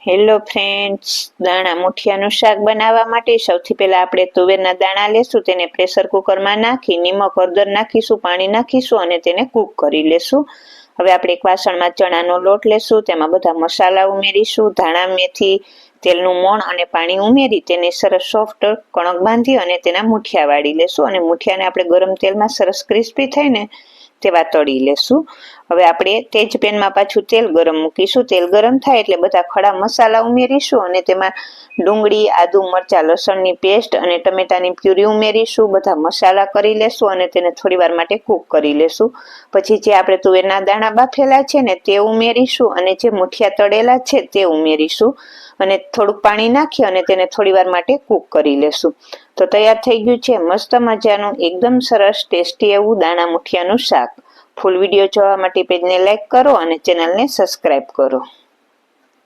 Hello friends, દાણા મુઠિયાનું શાક બનાવવા માટે સૌથી પહેલા આપણે તુવેરના દાણા લેશું. તેને પ્રેશર કુકરમાં નાખી નિમક હળદર નાખીશું, પાણી નાખીશું અને તેને કૂક કરી લેશું. હવે આપણે એક વાસણમાં ચણાનો લોટ લેશું, તેમાં બધા મસાલા ઉમેરીશું, ધાણા મેથી તેલનું મોણ અને પાણી ઉમેરી તેને સરસ સોફ્ટ કણક બાંધી અને તેના મુઠિયા વાળી લેશું અને મુઠિયાને આપણે ગરમ તેલમાં સરસ ક્રિસ્પી થાય ને તેવા તળી લેશું. હવે આપણે તે જ પેનમાં પાછું તેલ ગરમ મૂકીશું. તેલ ગરમ થાય એટલે બધા ખડા મસાલા ઉમેરીશું અને તેમાં ડુંગળી, આદુ, મરચાં, લસણની પેસ્ટ અને ટમેટાની પ્યુરી ઉમેરીશું. બધા મસાલા કરી લેશું અને તેને થોડીવાર માટે કૂક કરી લેશું. પછી જે આપણે તુવેરના દાણા બાફેલા છે ને તે ઉમેરીશું અને જે મુઠિયા તળેલા છે તે ઉમેરીશું અને થોડુંક પાણી નાખી અને તેને થોડીવાર માટે કૂક કરી લેશું. તો તૈયાર થઈ ગયું છે મસ્ત મજાનું એકદમ સરસ ટેસ્ટી એવું દાણા મુઠિયાનું શાક. ફૂલ વિડીયો જોવા માટે પેજને લાઈક કરો અને ચેનલને સબસ્ક્રાઈબ કરો.